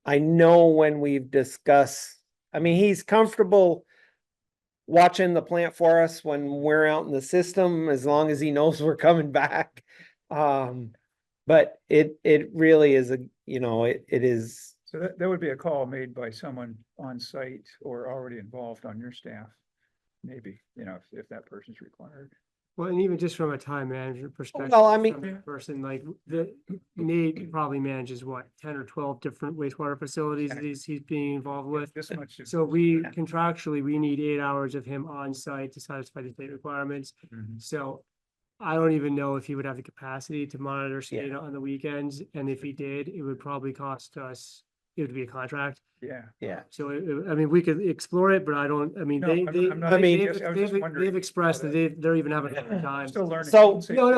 when we've discussed, I mean, he's comfortable watching the plant for us when we're out in the system, as long as he knows we're coming back. But it really is it is. So that would be a call made by someone on site or already involved on your staff. Maybe, if that person's required. Well, and even just from a time management perspective. Well, I mean- from a person like Nate probably manages 10 or 12 different wastewater facilities that he's being involved with. This much. is- So we contractually, we need 8 hours of him on site to satisfy the state requirements. Mhm. So I don't even know if he would have the capacity to monitor Yeah. SCADA on the weekends, and if he did, it would probably cost us, it would be a contract. Yeah. Yeah. So I mean, we could explore it, but I don't, I mean, No, they, I'm not- I mean- I was just wondering they've expressed how that they're even having a I'm hard time. Still learning. So- No,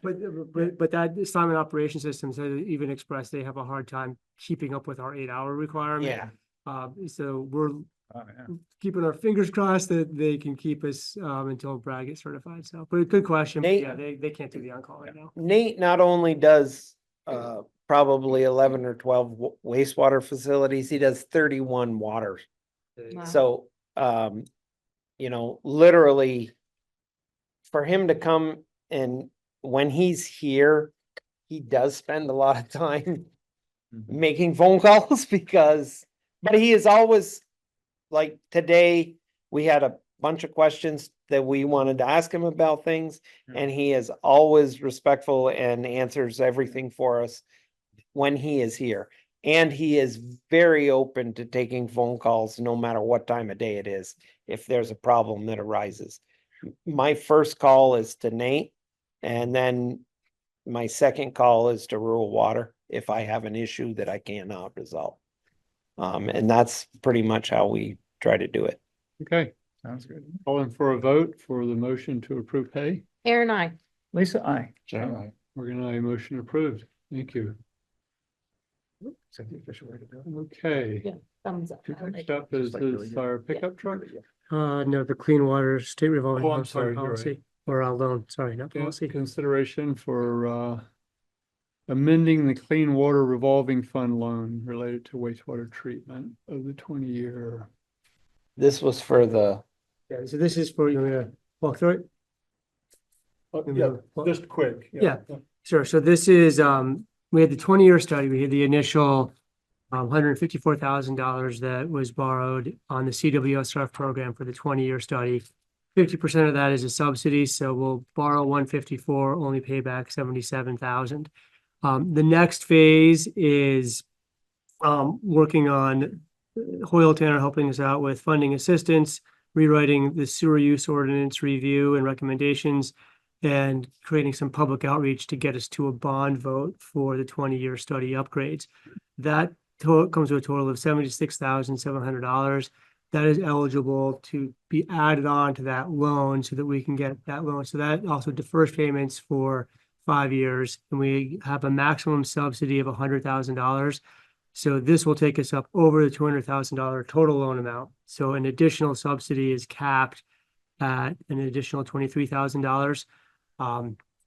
but that assignment operation system has even expressed they have a hard time keeping up with our 8-hour requirement. Yeah. So we're Oh, yeah. keeping our fingers crossed that they can keep us, until Brad gets certified. So, but a good question. But Nate- yeah, they can't do the on-call right now. Nate not only does probably 11 or 12 wastewater facilities, he does 31 waters. Wow. So, literally for him to come and when he's here, he does spend a lot of time making phone calls but he is always, like today, we had a bunch of questions that we wanted to ask him about things, and he is always respectful and answers everything for us when he is here. And he is very open to taking phone calls no matter what time of day it is, if there's a problem that arises. My first call is to Nate, and then my second call is to Rural Water if I have an issue that I cannot resolve. And that's pretty much how we try to do it. Okay, Sounds good. calling for a vote for the motion to approve pay. Aaron, I. Lisa, I. Morgan, I motion approved. Thank you. Is that the official way to do it? Okay. Yeah. Thumbs up. Next up is our pickup truck. No, the Clean Water State Revolving Oh, I'm Fund sorry, you're right. policy, or loan, sorry, not Yeah, policy. consideration for amending the Clean Water Revolving Fund loan related to wastewater treatment of the 20-year. This was for the, Yeah, so this is for, you want me to walk through it? Yeah, just quick. Yeah. Sure, so this is, we had the 20-year study, we had the initial $154,000 that was borrowed on the CWSRF program for the 20-year study. 50% of that is a subsidy, so we'll borrow 154, only pay back 77,000. The next phase is working on Hoyle Tanner helping us out with funding assistance, rewriting the sewer use ordinance review and recommendations, and creating some public outreach to get us to a bond vote for the 20-year study upgrades. That comes to a total of $76,700. That is eligible to be added on to that loan so that we can get that loan. So that also defers payments for 5 years, and we have a maximum subsidy of $100,000. So this will take us up over the $200,000 total loan amount. So an additional subsidy is capped at an additional $23,000.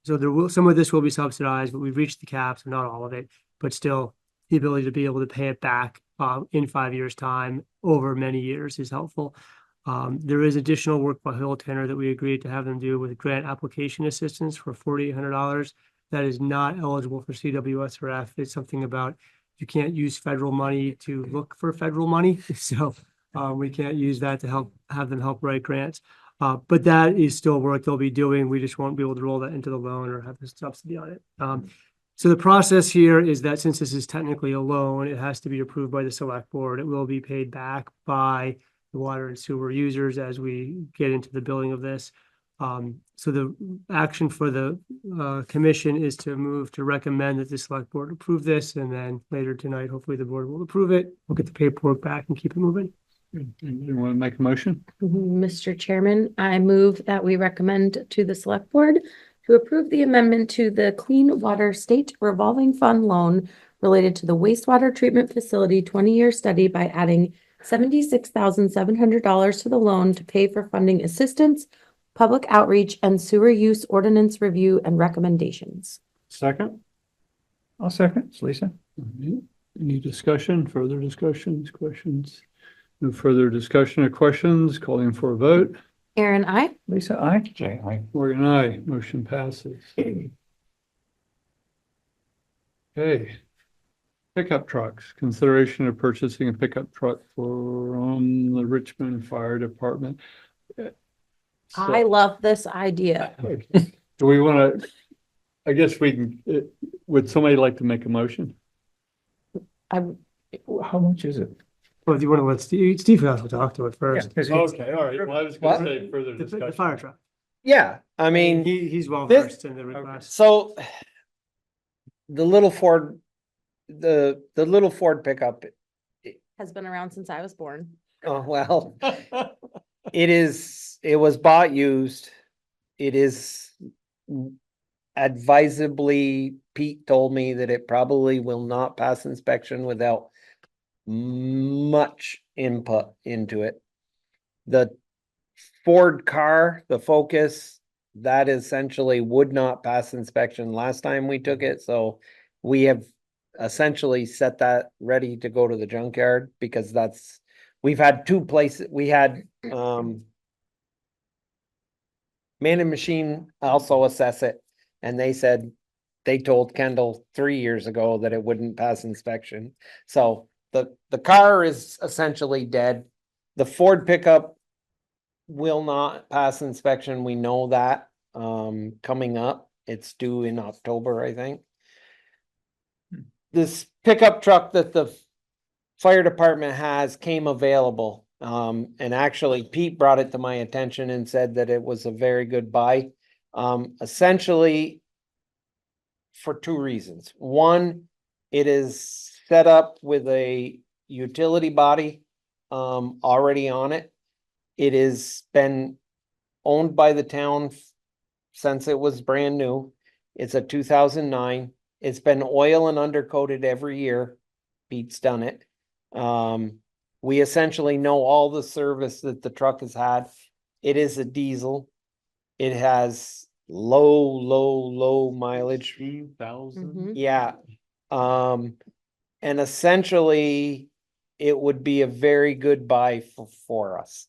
So there will, some of this will be subsidized, but we've reached the cap, so not all of it, but still the ability to be able to pay it back in 5 years' time over many years is helpful. There is additional work by Hoyle Tanner that we agreed to have them do with grant application assistance for $4,800. That is not eligible for CWSRF. It's something about you can't use federal money to look for federal money. So we can't use that to have them help write grants. But that is still work they'll be doing. We just won't be able to roll that into the loan or have the subsidy on it. So the process here is that since this is technically a loan, it has to be approved by the Selectboard. It will be paid back by the water and sewer users as we get into the billing of this. So the action for the commission is to move to recommend that the Selectboard approve this, and then later tonight, hopefully the board will approve it. We'll get the paperwork back and keep it moving. You want to make a motion? Mr. Chairman, I move that we recommend to the Select Board to approve the amendment to the Clean Water State Revolving Fund loan related to the wastewater treatment facility 20-year study by adding $76,700 to the loan to pay for funding assistance, public outreach, and sewer use ordinance review and recommendations. Second? I'll second. It's Lisa. Any discussion, further discussions, questions? No further discussion or questions, calling for a vote. Aaron, I. Lisa, aye. Jay, I. Morgan, aye. Motion passes. Okay. Pickup trucks, consideration of purchasing a pickup truck from the Richmond Fire Department. I love this idea. Do we want to, I guess we can, would somebody like to make a motion? How much is it? Well, if you want to let Steve has to talk to it first. Okay, all right. Well, I was going What? to say further The discussion. fire truck. Yeah, I mean, He's well this- versed in the request. so the little Ford, the little Ford pickup, Has been around since I was born. oh, well, it was bought used. It is advisably, Pete told me that it probably will not pass inspection without much input into it. The Ford car, the Focus, that essentially would not pass inspection last time we took it, so we have essentially set that ready to go to the junkyard because we've had two places, we had Man and Machine also assess it, and they told Kendall 3 years ago that it wouldn't pass inspection. So the car is essentially dead. The Ford pickup will not pass inspection. We know that, coming up. It's due in October, I think. This pickup truck that the fire department has came available. And actually Pete brought it to my attention and said that it was a very good buy. Essentially for two reasons. One, it is set up with a utility body already on it. It has been owned by the town since it was brand new. It's a 2009. It's been oil and undercoated every year. Pete's done it. We essentially know all the service that the truck has had. It is a diesel. It has low mileage. 15,000. Mhm. Yeah. And essentially it would be a very good buy for us.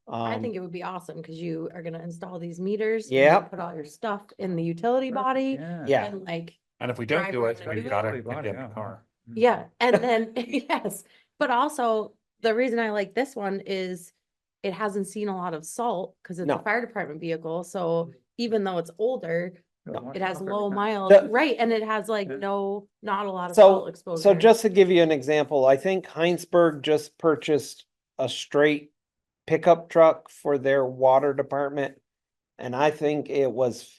I think it would be awesome because you are gonna install these meters. and Yep. Put all your stuff in the utility body. Yeah. And like, And if we don't do Drive it, around we've and got do to it. get the car. Yeah, and then, yes, but also the reason I like this one is it hasn't seen a lot of salt because it's a No. fire department vehicle. So even though it's older, They'll wash it has off every low time. miles, The- right? And it has like Yeah. not a lot of salt So, exposure. so just to give you an example, I think Heinsberg just purchased a straight pickup truck for their water department. And I think it was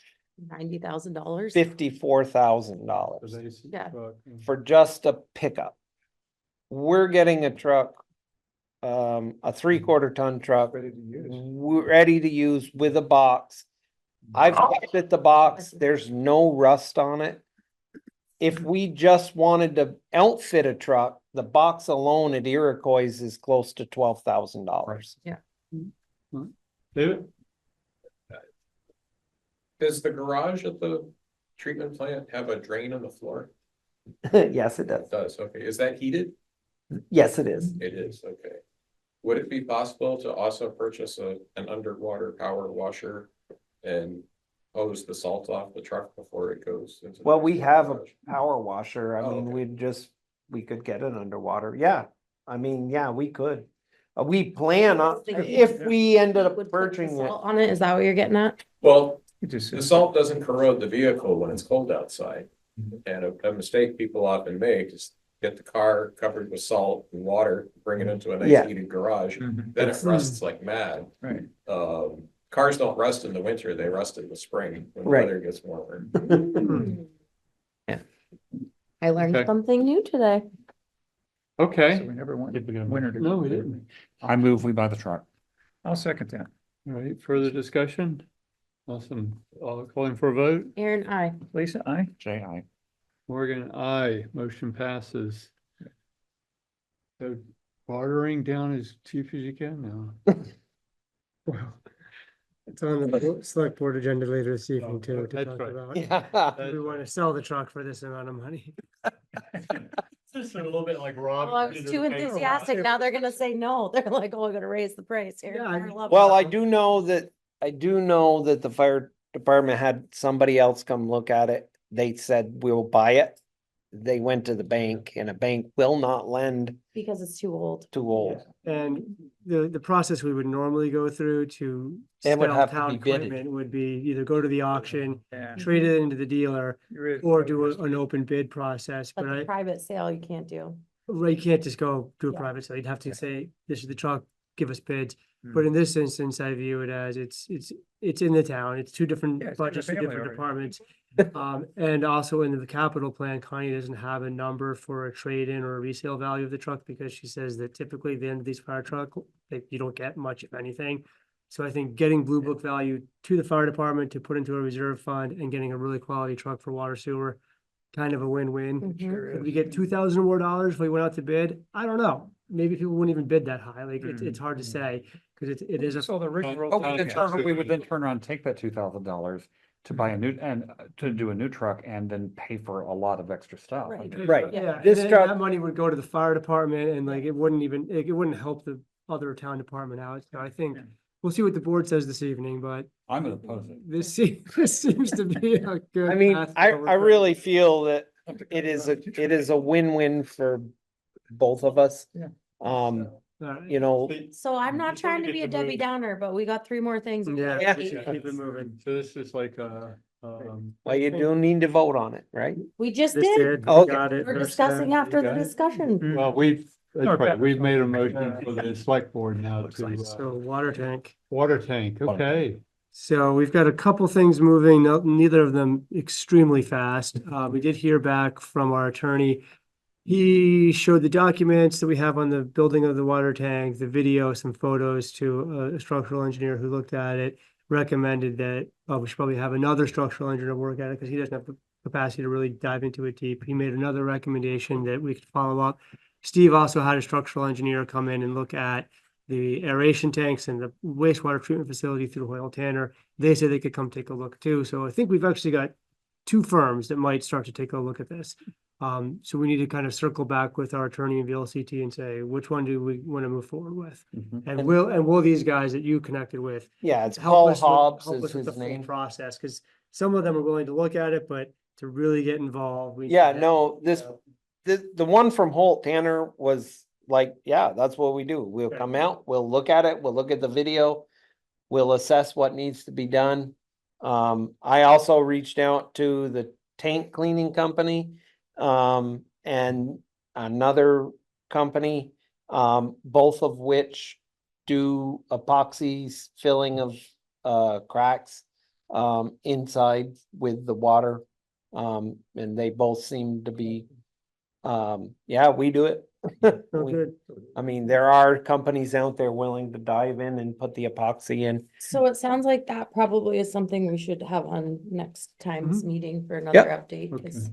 $90,000. $54,000 Yeah. for just a pickup. We're getting a truck, a 3/4 ton truck, Ready to use. ready to use with a box. I've looked at the box, there's no rust on it. If we just wanted to outfit a truck, the box alone at Iroquois is close to $12,000. David? Does the garage at the treatment plant have a drain on the floor? Yes, it does. It does, okay. Is that heated? Yes, it is. It is, okay. Would it be possible to also purchase an underwater power washer and hose the salt off the truck before it goes into? the Well, we have a garage? power washer. I Oh, mean, okay. we could get it underwater. Yeah. I mean, yeah, we could. We plan on, Think if we ended up Would put the purchasing it. salt on it, is that what you're getting at? Well, You just- the salt doesn't corrode the vehicle when it's cold outside. And a mistake people often make is get the car covered with salt and water, bring it into a Yeah. nice heated garage, Mhm. then it rusts like mad. Right. Cars don't rust in the winter, they rust in the spring when the Right. weather gets warmer. I learned Okay. something new today. So Okay. we never went Did we get a winter to. No, we didn't. I move we buy the truck. I'll second that. All right, further discussion? Awesome. Calling for a vote? Aaron, I. Lisa, I. J.I. Morgan, aye. Motion passes. So bartering down as cheap as you can now. Well, it's on the select board agenda later this evening too, to That's talk right. about. Yeah. We want to sell the truck for this amount of money. Just a little bit like Rob. Oh, I was too enthusiastic. Now they're gonna say no. They're like, oh, we're gonna raise the price here. Yeah, I love Well, it. I do know that the fire department had somebody else come look at it. They said, we'll buy it. They went to the bank and a bank will not lend Because it's too old. too old. And the process we would normally go through to It would sell have to town be bidded. equipment would be either go to the auction, Yeah. trade it into the dealer, You're right. or do an open bid process, But but the I, private sale you can't do. you can't just go do a Yeah. private sale. You'd have to say, this is the truck, give us bids. Hmm. But in this instance, I view it as it's in the town. It's two different Yeah, it's in the budgets, two family different already. departments. And also in the capital plan, Connie doesn't have a number for a trade-in or a resale value of the truck because she says that typically the end of these fire truck, you don't get much, if anything. So I think getting blue book value to the fire department to put into a reserve fund and getting a really quality truck for water sewer, kind of a win-win. Mhm. Sure Could we is. get $2,000 more if we went out to bid? I don't know. Maybe people wouldn't even bid that high. Like, it's hard to say, because it is a. So the rigmarole. Oh, we would then Yeah. turn around, and take that $2,000 to buy a new, and to do a new truck and then pay for a lot of extra stuff. I Right. mean, Right. Yeah. And This then truck- that money would go to the fire department and like, it wouldn't even, it wouldn't help the other town department out. So I think Yeah. we'll see what the board says this evening, but I'm gonna oppose it. this seems to be a good. I mean, path I forward. really feel that it is a win-win for both of us. Yeah. All right. You know, So I'm not Before we trying to get be to a Debbie move- Downer, but we got 3 more things. we Yeah. gotta Yeah. keep- Keep it moving. So this is like well, you do need to vote on it, right? We just This did. did. Okay. Got it. We're First, discussing after the got it? discussion. well, that's No, right. We've made a Pat- motion for the select board now Looks to, like So water tank. water tank, okay. So we've got a couple things moving, neither of them extremely fast. We did hear back from our attorney. He showed the documents that we have on the building of the water tank, the video, some photos to a structural engineer who looked at it, recommended that we should probably have another structural engineer work at it because he doesn't have the capacity to really dive into it deep. He made another recommendation that we could follow up. Steve also had a structural engineer come in and look at the aeration tanks and the wastewater treatment facility through Hoyle Tanner. They said they could come take a look too. So I think we've actually got 2 firms that might start to take a look at this. So we need to kind of circle back with our attorney in VLCT and say, which one do we want to move forward with? Mhm. And will these guys that you connected with Yeah, it's help Paul us Hobbs help is us with the his full name. process? Because some of them are willing to look at it, but to really get involved. we need Yeah, to- no, this, the one from Holt Tanner was like, yeah, that's what we do. We'll come out, we'll look at it, we'll look at the video. We'll assess what needs to be done. I also reached out to the tank cleaning company, and another company, both of which do epoxies filling of, cracks, inside with the water. And they both seem to be, yeah, we do it. Oh, We- good. I mean, there are companies out there willing to dive in and put the epoxy in. So it sounds like that probably is something we should have on next time's Mhm. meeting for another update, Okay. because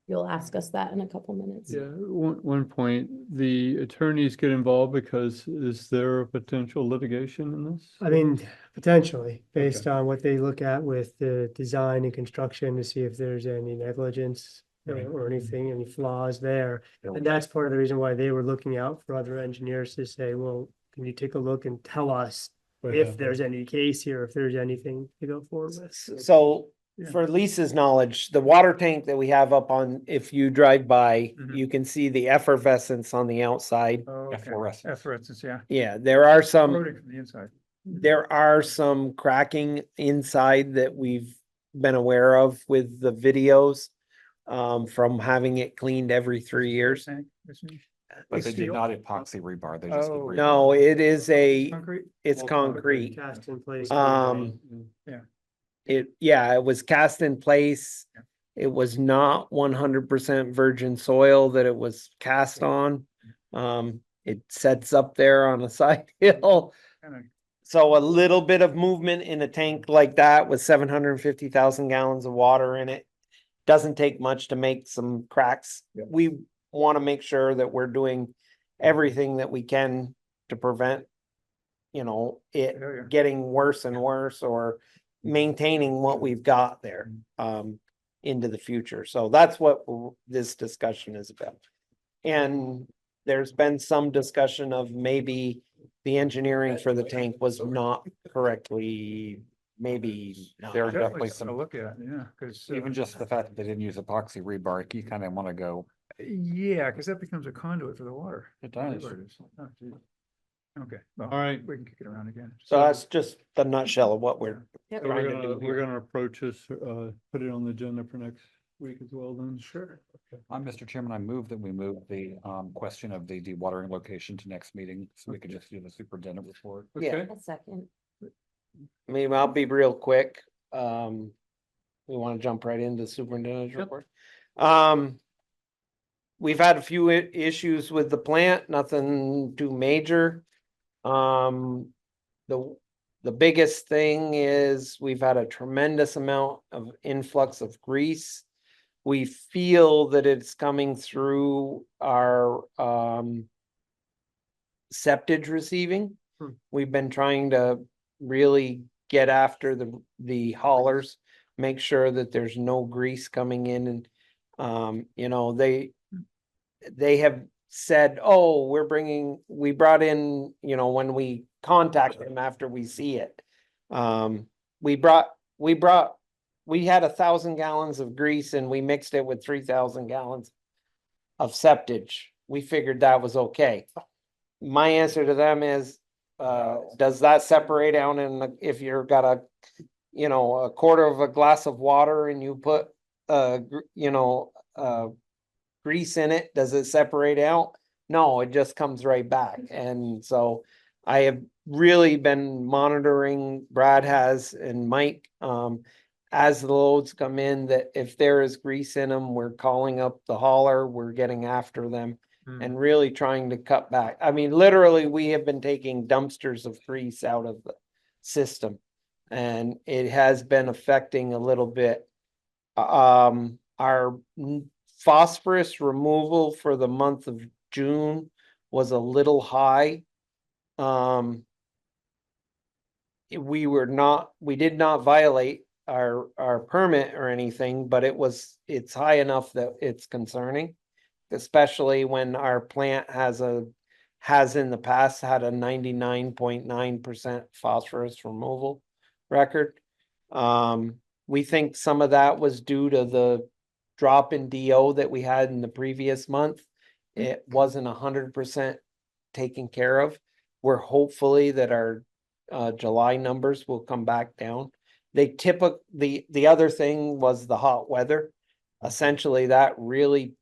you'll ask us that in a couple minutes. Yeah, one point, the attorneys get involved because is there a potential litigation in this? I mean, potentially, based on what they look at with the design and construction to see if there's any negligence or anything, any flaws there. And that's part of the reason why they were looking out for other engineers to say, well, can you take a look and tell us if there's any case here, if there's anything to go forward with? So Yeah. for Lisa's knowledge, the water tank that we have up on, if you drive by, Mhm. you can see the effervescence on the outside. Oh, okay. Efflorescence. Efflorescence, yeah. Yeah, there are some. Corroding from the inside. There are some cracking inside that we've been aware of with the videos, from having it cleaned every 3 years. Tank, isn't it? But It's they did steel? not epoxy rebar, they just did Oh. rebar. No, it is Concrete? it's concrete. Cast in place. Yeah, it was cast in place. Yeah. It was not 100% virgin soil that it was cast on. It sets up there on a side hill. Kinda- So a little bit of movement in a tank like that with 750,000 gallons of water in it doesn't take much to make some cracks. Yeah. We want to make sure that we're doing everything that we can to prevent, it Yeah, yeah. getting worse and worse, or maintaining what we've got there, into the future. So that's what this discussion is about. And there's been some discussion of maybe the engineering for the tank was not correctly, maybe not. There are definitely Definitely some, something to look at, yeah, because. even just the fact that they didn't use epoxy rebar, you kind of want to go, Yeah, because that becomes a conduit for the water. it does. Whatever it is. Oh, gee. Okay, well, All right. we can kick it around again. So that's just the nutshell of what we're Yep. So trying we're to do gonna, we're here. gonna approach this, put it on the agenda for next week as well then? Sure. I'm Mr. Chairman, I move that we move the question of the dewatering location to next meeting, so we could just do the superintendent report. Yeah. Okay, A second. I mean, I'll be real quick. We want to jump right into superintendent's Yep. report. We've had a few issues with the plant, nothing too major. The biggest thing is we've had a tremendous amount of influx of grease. We feel that it's coming through our septage receiving. We've been trying to really get after the haulers, make sure that there's no grease coming in, and they have said, oh, we brought in, when we contact them after we see it. We had 1,000 gallons of grease and we mixed it with 3,000 gallons of septage. We figured that was okay. My answer to them is, does that separate out if you've got a quarter of a glass of water and you put, grease in it, does it separate out? No, it just comes right back. And so I have really been monitoring, Brad has, and Mike, as the loads come in, that if there is grease in them, we're calling up the hauler, we're getting after them and really trying to cut back. I mean, literally, we have been taking dumpsters of grease out of the system, and it has been affecting a little bit. Our phosphorus removal for the month of June was a little high. We did not violate our permit or anything, but it's high enough that it's concerning, especially when our plant has in the past had a 99.9% phosphorus removal record. We think some of that was due to drop in DO that we had in the previous month. It wasn't 100% taken care of. We're hopefully that our July numbers will come back down. The other thing was the hot weather. Essentially, that really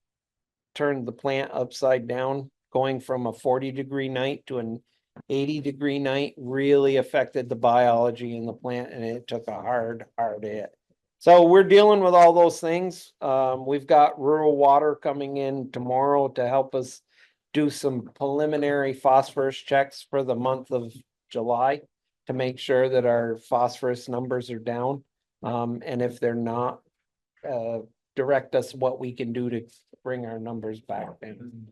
turned the plant upside down, going from a 40-degree night to an 80-degree night really affected the biology in the plant, and it took a hard hit. So we're dealing with all those things. We've got rural water coming in tomorrow to help us do some preliminary phosphorus checks for the month of July to make sure that our phosphorus numbers are down. And if they're not, direct us what we can do to bring our numbers back down.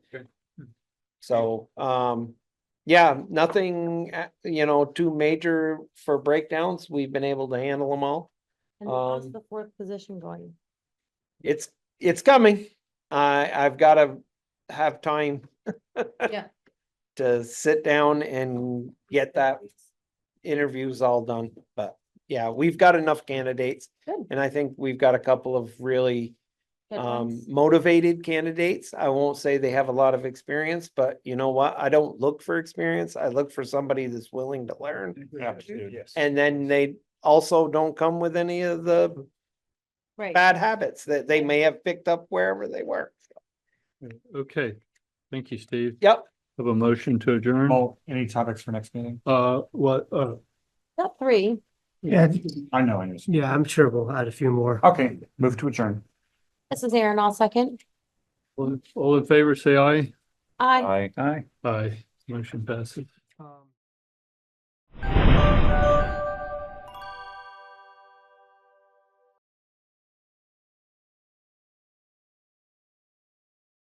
So, yeah, nothing, too major for breakdowns. We've been able to handle them all. And how's the fourth position going? It's coming. I've got to have time Yeah. to sit down and get that interviews all done. But yeah, we've got enough candidates. Good. And I think we've got a couple of really Good ones. motivated candidates. I won't say they have a lot of experience, but you know what? I don't look for experience. I look for somebody that's willing to learn. Yes. And then they also don't come with any of the Right. bad habits that they may have picked up wherever they work. Okay, thank you, Steve. Yep. Have a motion to adjourn. Well, any topics for next meeting? Got 3. Yeah, I know. I know. yeah, I'm sure we'll add a few more. Okay, move to adjourn. This is Aaron, I'll second. All in favor, say aye. Aye. Aye. Aye, motion passes. Um,